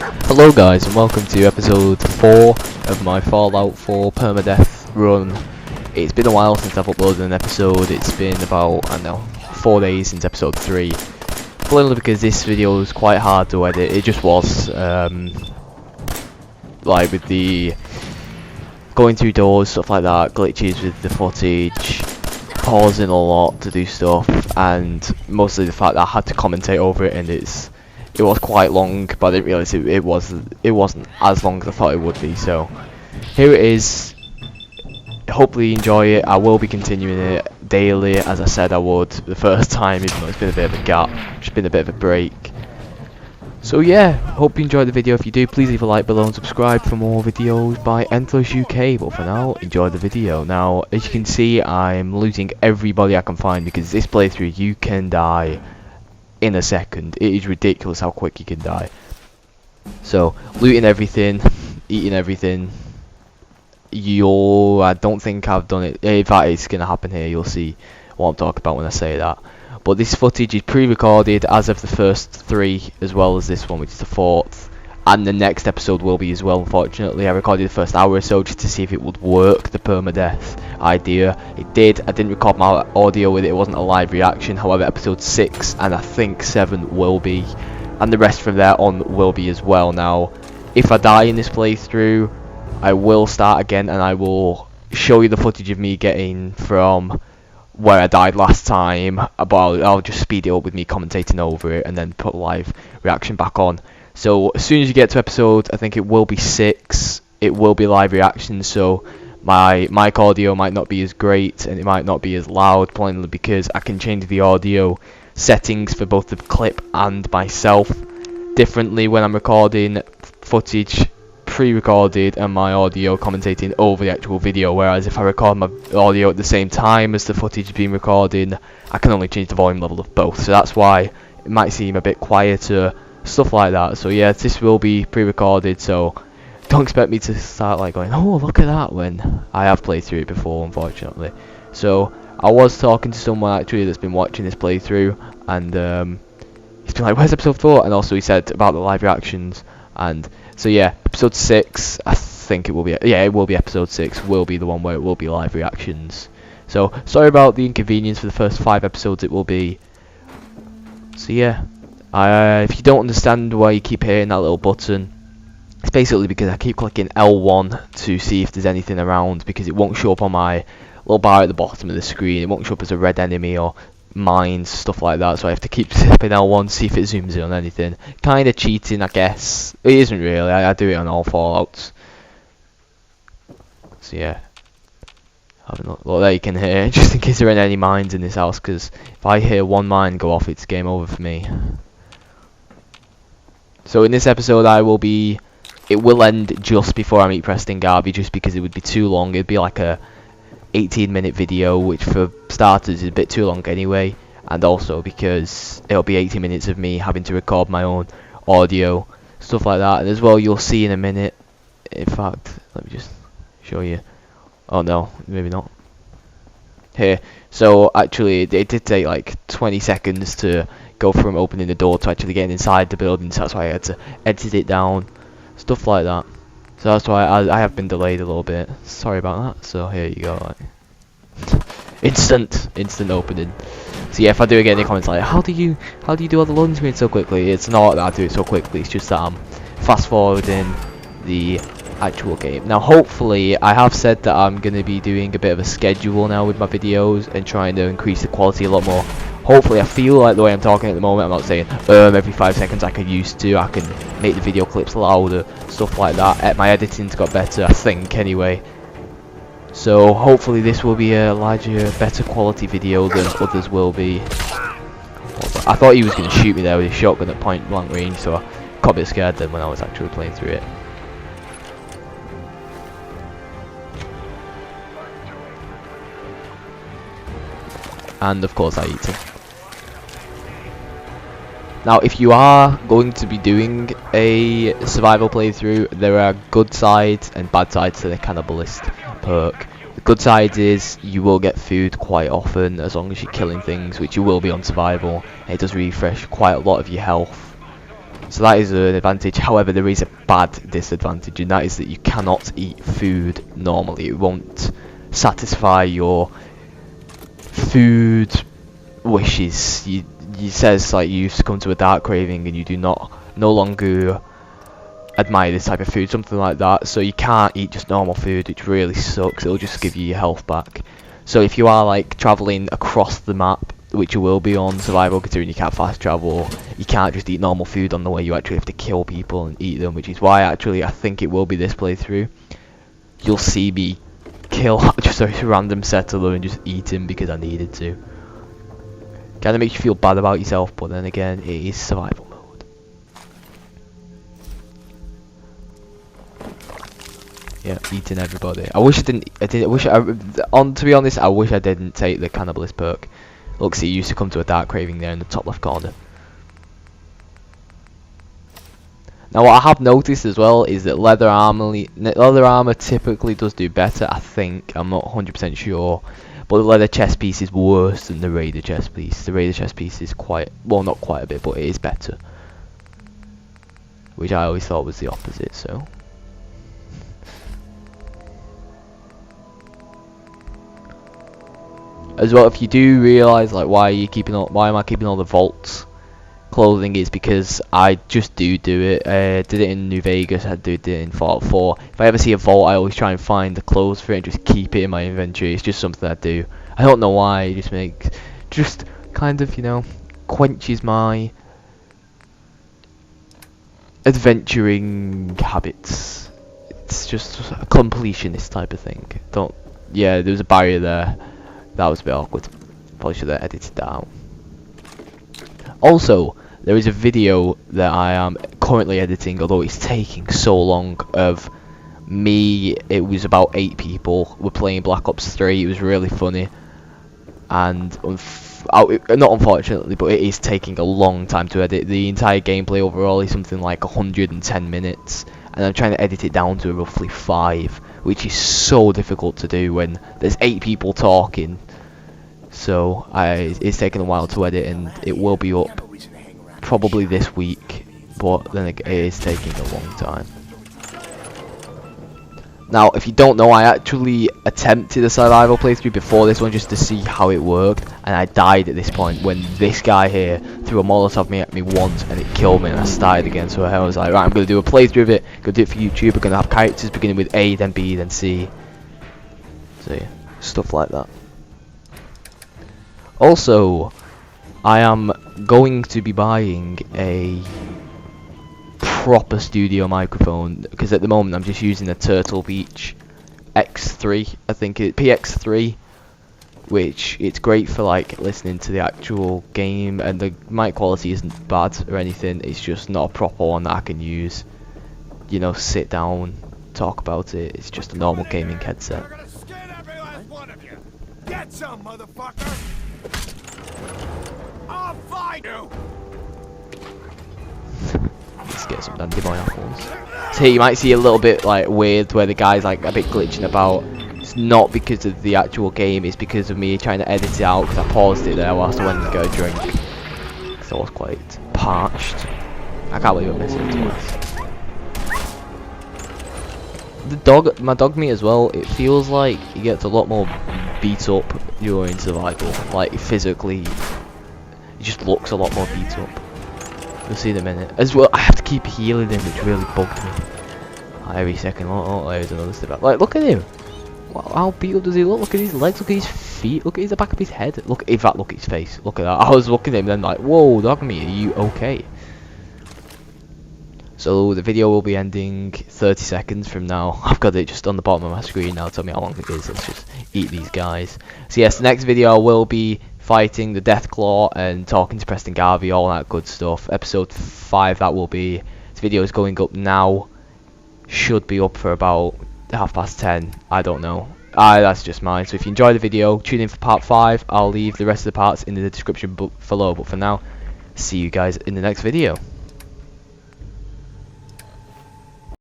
Hello guys, and welcome to episode 4 of my Fallout 4 Permadeath run. It's been a while since I've uploaded an episode. It's been about, I don't know, 4 days since episode 3. Probably because this video was quite hard to edit. It just was, like with the going through doors, stuff like that, glitches with the footage, pausing a lot to do stuff, and mostly the fact that I had to commentate over it, and it was quite long, but I didn't realise it wasn't as long as I thought it would be. So here it is. Hopefully you enjoy it. I will be continuing it daily, as I said I would the first time, even though it's been a bit of a gap, just been a bit of a break. So yeah, hope you enjoyed the video. If you do, please leave a like below and subscribe for more videos by Endless UK. But for now, enjoy the video. Now, as you can see, I'm losing everybody I can find, because this playthrough you can die in a second. It is ridiculous how quick you can die. So looting everything, eating everything. I don't think I've done it. In fact, it's gonna happen here. You'll see what I'm talking about when I say that. But this footage is pre-recorded as of the first 3, as well as this one, which is the 4th, and the next episode will be as well. Unfortunately, I recorded the first hour or so just to see if it would work, the permadeath idea. It did. I didn't record my audio with it. It wasn't a live reaction. However, episode 6 and I think 7 will be, and the rest from there on will be as well. Now, if I die in this playthrough, I will start again, and I will show you the footage of me getting from where I died last time, but I'll just speed it up with me commentating over it and then put live reaction back on. So as soon as you get to episode, I think it will be 6, it will be live reaction. So my mic audio might not be as great, and it might not be as loud, plainly because I can change the audio settings for both the clip and myself differently when I'm recording footage pre-recorded and my audio commentating over the actual video. Whereas if I record my audio at the same time as the footage being recorded, I can only change the volume level of both. So that's why it might seem a bit quieter, stuff like that. So yeah, this will be pre-recorded, so don't expect me to start like going, oh look at that, when I have played through it before, unfortunately. So I was talking to someone actually that's been watching this playthrough, and he's been like, where's episode 4? And also he said about the live reactions. And so yeah, episode 6, I think it will be, yeah, it will be episode 6, will be the one where it will be live reactions. So sorry about the inconvenience for the first 5 episodes it will be. So yeah, if you don't understand why you keep hitting that little button, it's basically because I keep clicking L1 to see if there's anything around, because it won't show up on my little bar at the bottom of the screen. It won't show up as a red enemy or mines, stuff like that, so I have to keep tapping L1 to see if it zooms in on anything. Kinda cheating, I guess. It isn't really, I do it on all Fallouts. So yeah, having a look. Well, there you can hear, just in case there aren't any mines in this house, because if I hear one mine go off, it's game over for me. So in this episode it will end just before I meet Preston Garvey, just because it would be too long. It'd be like a 18-minute video, which for starters is a bit too long anyway, and also because it'll be 18 minutes of me having to record my own audio, stuff like that. And as well, you'll see in a minute, in fact, let me just show you. Oh no, maybe not. Here, so actually it did take like 20 seconds to go from opening the door to actually getting inside the building, so that's why I had to edit it down, stuff like that. So that's why I have been delayed a little bit. Sorry about that. So here you go, like instant opening. So yeah, if I do get any comments like, how do you do all the loading screens so quickly? It's not that I do it so quickly. It's just that I'm fast forwarding the actual game. Now, hopefully, I have said that I'm gonna be doing a bit of a schedule now with my videos and trying to increase the quality a lot more. Hopefully, I feel like the way I'm talking at the moment, I'm not saying every 5 seconds I could used to. I can make the video clips louder, stuff like that. My editing's got better, I think, anyway. So hopefully this will be a larger, better quality video than others will be. I thought he was going to shoot me there with his shotgun at point blank range, so I got a bit scared then when I was actually playing through it. And of course I eat him. Now, if you are going to be doing a survival playthrough, there are good sides and bad sides to the cannibalist perk. The good side is you will get food quite often as long as you're killing things, which you will be on survival. It does refresh quite a lot of your health. So that is an advantage. However, there is a bad disadvantage, and that is that you cannot eat food normally. It won't satisfy your food wishes. You says like you succumb to a dark craving and you do no longer admire this type of food, something like that. So you can't eat just normal food, which really sucks. It'll just give you your health back. So if you are like traveling across the map, which you will be on survival, considering you can't fast travel, you can't just eat normal food on the way. You actually have to kill people and eat them, which is why actually I think it will be this playthrough. You'll see me kill just a random settler and just eat him because I needed to. Kind of makes you feel bad about yourself, but then again, it is survival mode. Yeah, eating everybody. I wish I didn't. To be honest, I wish I didn't take the cannibalist perk. Look, see, you used to come to a dark craving there in the top left corner. Now, what I have noticed as well is that leather armor typically does do better. I think, I'm not 100% sure, but the leather chest piece is worse than the raider chest piece. The raider chest piece is quite, well, not quite a bit, but it is better, which I always thought was the opposite. So. As well, if you do realise like why am I keeping all the vaults clothing, is because I just do it. Did it in New Vegas, I did it in Fallout 4. If I ever see a vault, I always try and find the clothes for it and just keep it in my inventory. It's just something I do. I don't know why, it just kind of, you know, quenches my adventuring habits. It's just a completionist type of thing. Yeah, there was a barrier there. That was a bit awkward. Probably should have edited that out. Also, there is a video that I am currently editing, although it's taking so long, of me. It was about 8 people. We're playing Black Ops 3. It was really funny. And not unfortunately, but it is taking a long time to edit. The entire gameplay overall is something like 110 minutes. And I'm trying to edit it down to roughly 5, which is so difficult to do when there's 8 people talking. So it's taken a while to edit, and it will be up probably this week, but then it is taking a long time. Now, if you don't know, I actually attempted a survival playthrough before this one just to see how it worked, and I died at this point when this guy here threw a Molotov at me once and it killed me, and I started again. So I was like, right, I'm going to do a playthrough of it, going to do it for YouTube. We're going to have characters beginning with A, then B, then C. So yeah, stuff like that. Also, I am going to be buying a proper studio microphone, because at the moment I'm just using a Turtle Beach X3, I think it PX3, which it's great for like listening to the actual game, and the mic quality isn't bad or anything. It's just not a proper one that I can use, you know, sit down, talk about it. It's just a normal gaming headset. Get some, motherfucker! I'll find you! Let's get some dandelion apples. So here you might see a little bit like weird where the guy's like a bit glitching about. It's not because of the actual game, it's because of me trying to edit it out, because I paused it there whilst I went to go drink, because I was quite parched. I can't believe I missed it twice. My dog meat as well, it feels like he gets a lot more beat up during survival, like physically. He just looks a lot more beat up. You'll see in a minute. As well, I have to keep healing him, which really bugged me. Every second. Oh, there's another step. Like, look at him. How beat up does he look? Look at his legs. Look at his feet. Look at the back of his head. Look, in fact, look at his face. Look at that. I was looking at him then like, whoa, dog meat, are you okay? So the video will be ending 30 seconds from now. I've got it just on the bottom of my screen now. Tell me how long it is. Let's just eat these guys. So yes, the next video will be fighting the Deathclaw and talking to Preston Garvey, all that good stuff. Episode 5 that will be. This video is going up now. Should be up for about 10:30. I don't know. That's just mine. So if you enjoyed the video, tune in for part 5. I'll leave the rest of the parts in the description below. But for now, see you guys in the next video.